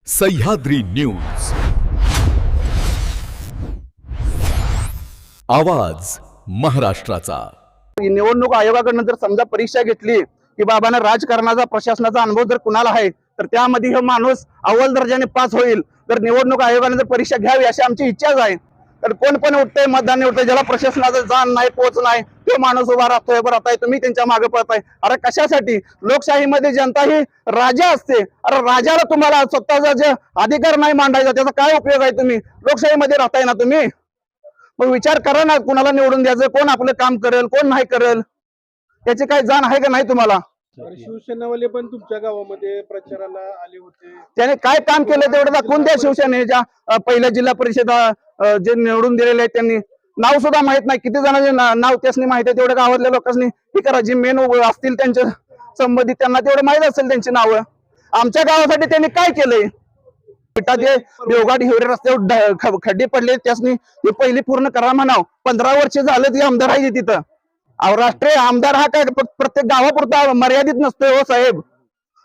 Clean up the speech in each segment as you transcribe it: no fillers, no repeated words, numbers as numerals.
Sahyadri news आवाज महाराष्ट्राचा। निवडणूक आयोगाकडून जर समजा परीक्षा घेतली की बाबांना राजकारणाचा प्रशासनाचा अनुभव जर कुणाला आहे तर त्यामध्ये हा माणूस अव्वल दर्जाने पास होईल। तर निवडणूक आयोगाने जर परीक्षा घ्यावी अशी आमची इच्छाच आहे। तर कोण पण उठतंय मतदान उठतंय, ज्याला प्रशासनाचं जाण नाही पोच नाही तो माणूस उभा राहतोय राहताय, तुम्ही त्यांच्या मागे पळताय। अरे कशासाठी? लोकशाहीमध्ये जनता ही राजा असते। अरे राजाला तुम्हाला स्वतःचा जे अधिकार नाही मांडायचा त्याचा काय उपयोग आहे? तुम्ही लोकशाहीमध्ये राहताय ना तुम्ही, मग विचार करा ना कुणाला निवडून द्यायचं, कोण आपलं काम करेल कोण नाही करेल याची काय जाण आहे का नाही तुम्हाला? शिवसेनावाले पण तुमच्या गावामध्ये प्रचाराला आले होते, त्याने काय काम केलं तेवढं दाखवून द्या। शिवसेनेच्या पहिल्या जिल्हा परिषद जे निवडून दिलेले आहेत त्यांनी नाव सुद्धा माहित नाही, किती जणांचे नाव त्यासनी माहित आहे तेवढं गावातल्या लोकांनी हे करा। जे मेन असतील त्यांच्या संबंधित त्यांना तेवढं माहित असेल त्यांची नावं। आमच्या गावासाठी त्यांनी काय केलंय? ते देवघाट हिवरे रस्त्यावर खड्डे पडले त्यासनी ते पहिली पूर्ण करा म्हणाव। 15 वर्ष झालं ती आमदार आहे तिथं। राष्ट्रीय आमदार हा काय प्रत्येक गावापुरता मर्यादित नसतोय हो साहेब।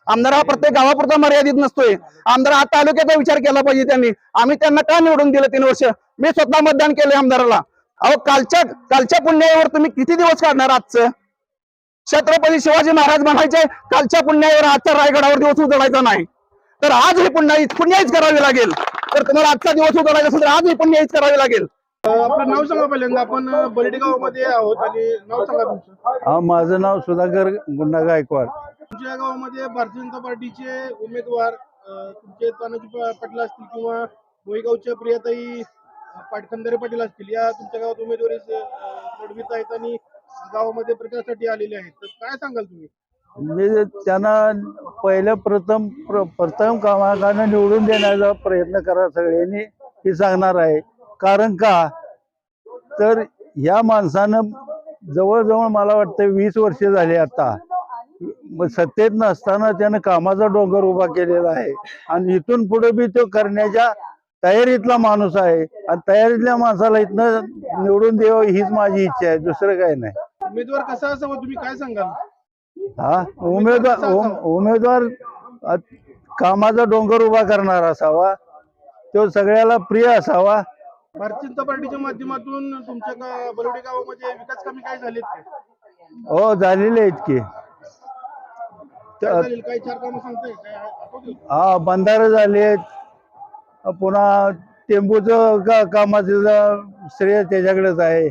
आमदार हा प्रत्येक गावापुरता मर्यादित नसतोय। आमदार हा तालुक्याचा विचार केला पाहिजे त्यांनी। आम्ही त्यांना का निवडून दिलं 3 वर्ष? मी स्वतः मतदान केलंय आमदाराला। अहो कालच्या पुण्यावर तुम्ही किती दिवस काढणार? आजचं छत्रपती शिवाजी महाराज म्हणायचे कालच्या पुण्यावर आजच्या रायगडावर दिवस उजळायचा नाही, तर आज ही पुण्याईच करावी लागेल। तर तुम्हाला आजचा दिवस उजळायचा असेल तर आज ही पुण्याईच करावी लागेल। आपलं नाव सांगा पहिल्यांदा। आपण बर्डी गावामध्ये आहोत आणि नाव सांगा तुमचं। माझं नाव सुधाकर गुंडा गायकवाड। तुमच्या गावामध्ये भारतीय जनता पार्टीचे उमेदवार तुमचे तानाजी पाटील असतील किंवा मोईगावच्या प्रियाताई पाटखंदारे पाटील असतील, या तुमच्या गावात उमेदवारी लढवित आहेत आणि गावामध्ये प्रचारासाठी आलेले आहेत, तर काय सांगाल तुम्ही? मी त्यांना प्रथम क्रमांकाने निवडून देण्याचा प्रयत्न करा सगळ्यांनी हे सांगणार आहे। कारण का तर या माणसानं जवळजवळ मला वाटतं 20 वर्ष झाले आता सत्तेत नसताना त्यानं कामाचा डोंगर उभा केलेला आहे आणि इथून पुढे बी तो करण्याच्या तयारीतला माणूस आहे आणि तयारीतल्या माणसाला इथनं निवडून द्यावं हीच माझी इच्छा आहे, दुसरं काही नाही। उमेदवार कसा असावा तुम्ही काय सांगाल? उमेदवार कामाचा डोंगर उभा करणारा असावा, तो सगळ्याला प्रिय असावा। भारतीय जनता पार्टीच्या माध्यमातून तुमच्या बलवडी गावामध्ये विकास कामे काय झालीत काय? हो झालेले आहेत की। काय 4 कामं सांगताय काय? बंधारे झाले, पुन्हा टेंबूचं कामाचं श्रेय त्याच्याकडेच आहे।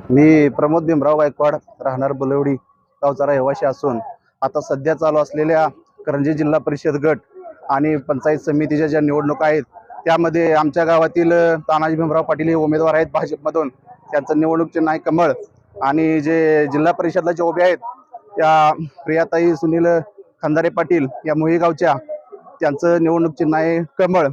मी प्रमोद भीमराव गायकवाड, राहणार बलवडी गावचा रहिवासी असून आता सध्या चालू असलेल्या करंजी जिल्हा परिषद गट आणि पंचायत समितीच्या ज्या निवडणुका आहेत त्यामध्ये आमच्या गावातील तानाजी भीमराव पाटील हे उमेदवार आहेत भाजपमधून। त्यांचं निवडणूक चिन्ह आहे कमळ आणि जे जिल्हा परिषदला जे उभे आहेत त्या प्रियाताई सुनील खंदारे पाटील या मोहीगावच्या, त्यांचं निवडणूक चिन्ह आहे कमळ।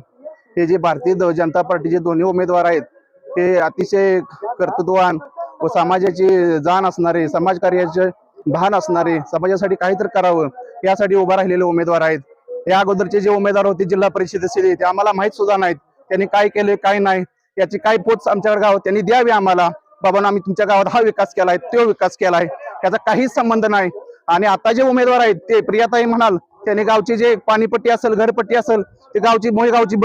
हे जे भारतीय जनता पार्टीचे दोन्ही उमेदवार आहेत हे अतिशय कर्तृत्ववान व समाजाची जाण असणारे, समाजकार्याचे भान असणारे, समाजासाठी काहीतरी करावं यासाठी उभा राहिलेले उमेदवार आहेत। या अगोदरचे जे उमेदवार होते जिल्हा परिषदेचे ते आम्हाला माहित सुद्धा नाहीत, त्यांनी काय केले काय नाही याची काय पोच आमच्या गावात त्यांनी द्यावी आम्हाला। बाबा आम्ही तुमच्या गावात हा विकास केलाय तो विकास केलाय याचा काहीच संबंध नाही। आणि आता जे उमेदवार आहेत ते प्रियाताई म्हणाल त्यांनी गावची जे पाणीपट्टी असेल घरपट्टी असेल ते गावची मोहीगावची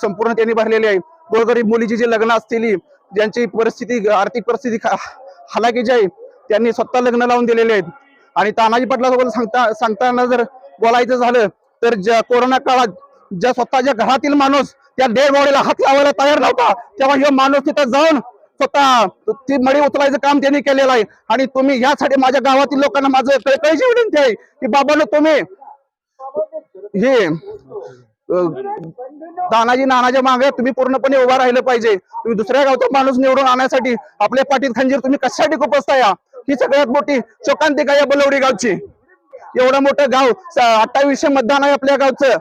संपूर्ण त्यांनी भरलेली आहे। गोरगरीब मुलीची जे लग्न असतील ज्यांची परिस्थिती आर्थिक परिस्थिती हलाखीची आहे त्यांनी स्वतः लग्न लावून दिलेले आहेत। आणि तानाजी पाटलासोबत सांगताना जर बोलायचं झालं तर कोरोना काळात ज्या स्वतःच्या घरातील माणूस त्या डेड बॉडीला हात लावायला तयार नव्हता तेव्हा हे माणूस तिथं जाऊन स्वतः ती मडी उचलायचं काम त्यांनी केलेलं आहे। आणि तुम्ही यासाठी माझ्या गावातील लोकांना माझं कळकळीची विनंती आहे की बाबांनो तुम्ही हे तानाजी नानाच्या मागे तुम्ही पूर्णपणे उभा राहिलं पाहिजे। तुम्ही दुसऱ्या गावचा माणूस निवडून आणण्यासाठी आपल्या पाठीत खंजीर तुम्ही कशासाठी खुपसताय? ही सगळ्यात मोठी शोकांतिका या बलवडी गावची। एवढं मोठं गाव 2800 मतदान आहे आपल्या गावचं,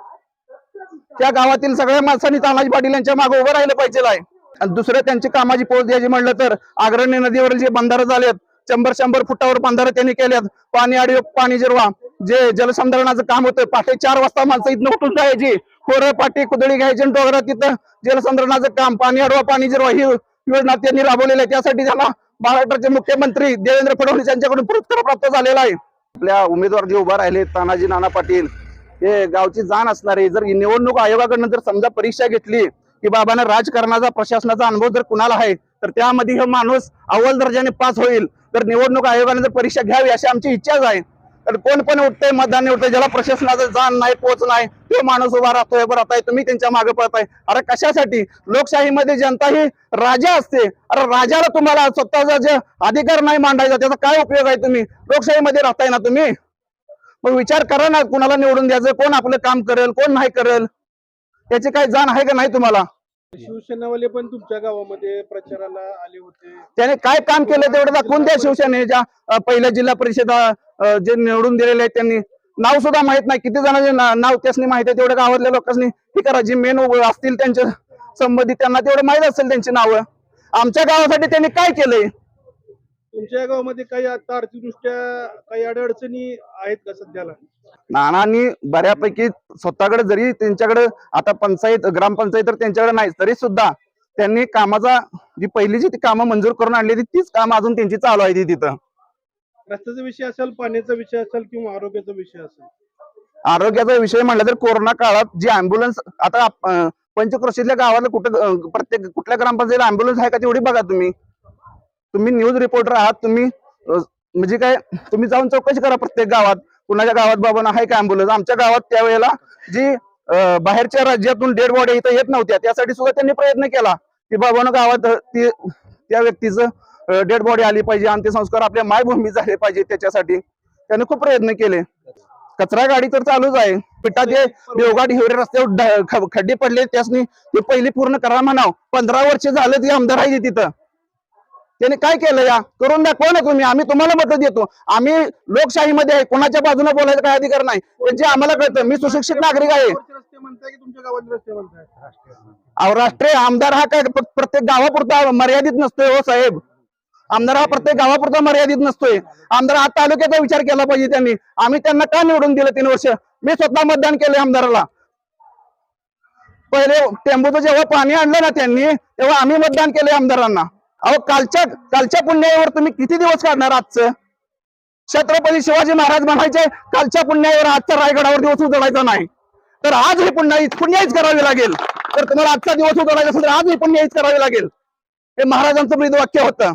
त्या गावातील सगळ्या माणसांनी तानाजी पाटील यांच्या मागे उभं राहिलं पाहिजे आहे। आणि दुसरं त्यांची कामाची पोच द्यायची म्हणलं तर अग्रणी नदीवरील जे बंधारे झालेत 100 फुटावर बंधारे त्यांनी केलेत। पाणी आडवे पाणी जिरवा जे जलसंधारणाचं काम होतं पहाटे 4 वाजता माणसं इथनं उठून जायची, खोरं पाटी कुदळी घ्यायची डोंगरात तिथं जलसंधारणाचं काम पाणी आडवा पाणी जिरवा ही योजना त्यांनी राबवलेली आहे। त्यासाठी त्यांना महाराष्ट्राचे मुख्यमंत्री देवेंद्र फडणवीस यांच्याकडून पुरस्कार प्राप्त झालेला आहे। आपल्या उमेदवार जे उभा राहिले तानाजी नाना पाटील हे गावची जाण असणारे, जर निवडणूक आयोगाकडनं जर समजा परीक्षा घेतली की बाबांना राजकारणाचा प्रशासनाचा अनुभव जर कुणाला आहे तर त्यामध्ये हे माणूस अव्वल दर्जाने पास होईल. तर निवडणूक आयोगाने जर परीक्षा घ्यावी अशी आमची इच्छाच आहे. तर कोण पण उठतंय मतदान उठतंय, ज्याला प्रशासनाचं जाण नाही पोच नाही तो माणूस उभा राहतोय राहताय, तुम्ही त्यांच्या मागे पळताय. अरे कशासाठी? लोकशाहीमध्ये जनता ही राजा असते. अरे राजाला तुम्हाला स्वतःचा जे अधिकार नाही मांडायचा त्याचा काय उपयोग आहे? तुम्ही लोकशाहीमध्ये राहताय ना तुम्ही. मग विचार करा ना, कुणाला निवडून द्यायचं, कोण आपलं काम करेल कोण नाही करेल, याची काही जाण आहे का नाही तुम्हाला? शिवसेनावाले पण तुमच्या गावामध्ये प्रचाराला आले होते. त्याने काय काम केलं तेवढं दाखवून द्या. शिवसेनेच्या पहिल्या जिल्हा परिषद जे निवडून दिलेले आहेत त्यांनी नाव सुद्धा माहित नाही, किती जणांचे नाव त्यासनी माहित आहे तेवढ्या गावातल्या लोकांनी हे करा. जे मेन असतील त्यांच्या संबंधित त्यांना तेवढं माहित असेल त्यांची नावं. आमच्या गावासाठी त्यांनी काय केलंय? तुमच्या गावामध्ये काही आता आर्थिकदृष्ट्या काही अडचणी आहेत का सध्याला? नानांनी बऱ्यापैकी स्वतःकडे जरी त्यांच्याकडे आता पंचायत ग्रामपंचायत तर त्यांच्याकडे नाही तरी सुद्धा त्यांनी कामाचा जी पहिली जी कामं मंजूर करून आणली तीच कामं अजून त्यांची चालू आहे तिथं. रस्त्याचा विषय असेल, पाण्याचा विषय असेल किंवा आरोग्याचा विषय असेल. आरोग्याचा विषय म्हणला तर कोरोना काळात जी अँब्युलन्स आता पंचक्रोशीतल्या गावाला कुठं प्रत्येक कुठल्या ग्रामपंचायतीला अँब्युलन्स आहे का तेवढी बघा. तुम्ही न्यूज रिपोर्टर आहात, तुम्ही म्हणजे काय तुम्ही जाऊन चौकशी करा प्रत्येक गावात कुणाच्या गावात बाबा आहे का अँब्युलन्स. आमच्या गावात त्यावेळेला जी बाहेरच्या राज्यातून डेड बॉडी इथं येत नव्हत्या त्यासाठी सुद्धा त्यांनी प्रयत्न केला की बाबांना गावात त्या व्यक्तीचं डेड बॉडी आली पाहिजे, अंत्यसंस्कार आपल्या मायभूमी झाले पाहिजे, त्याच्यासाठी त्यांनी खूप प्रयत्न केले. कचरा गाडी तर चालूच आहे. पिठाचे देवघाट हिवरे रस्त्यावर खड्डे पडले त्यासनी ते पहिली पूर्ण करा म्हणाव. 15 वर्ष झालं ती आमदार आहे तिथं. त्याने काय केलं? या करून दाखवा ना तुम्ही, आम्ही तुम्हाला मत देतो. आम्ही लोकशाहीमध्ये आहे, कोणाच्या बाजूने बोलायचा काय अधिकार नाही, म्हणजे आम्हाला कळतं. मी सुशिक्षित नागरिक आहे. रस्ते म्हणताय की तुमच्या गावात रस्ते म्हणताय? राष्ट्रीय आमदार हा काय प्रत्येक गावापुरता मर्यादित नसतोय हो साहेब. आमदार हा प्रत्येक गावापुरता मर्यादित नसतोय. आमदार हा तालुक्याचा विचार केला पाहिजे त्यांनी. आम्ही त्यांना का निवडून दिलं 3 वर्ष? मी स्वतः मतदान केलंय आमदाराला. पहिले टेंबूचं जेव्हा पाणी आणलं ना त्यांनी तेव्हा आम्ही मतदान केलंय आमदारांना. अहो कालच्या पुण्यावर तुम्ही किती दिवस काढणार? आजचं छत्रपती शिवाजी महाराज म्हणायचे कालच्या पुण्यावर आजच्या रायगडावर दिवस उजळायचा नाही, तर आज ही पुण्याईच करावी लागेल. तर तुम्हाला आजचा दिवस उजळायचा असेल तर आज ही पुण्याईच करावी लागेल. हे महाराजांचं ब्रीद वाक्य होतं.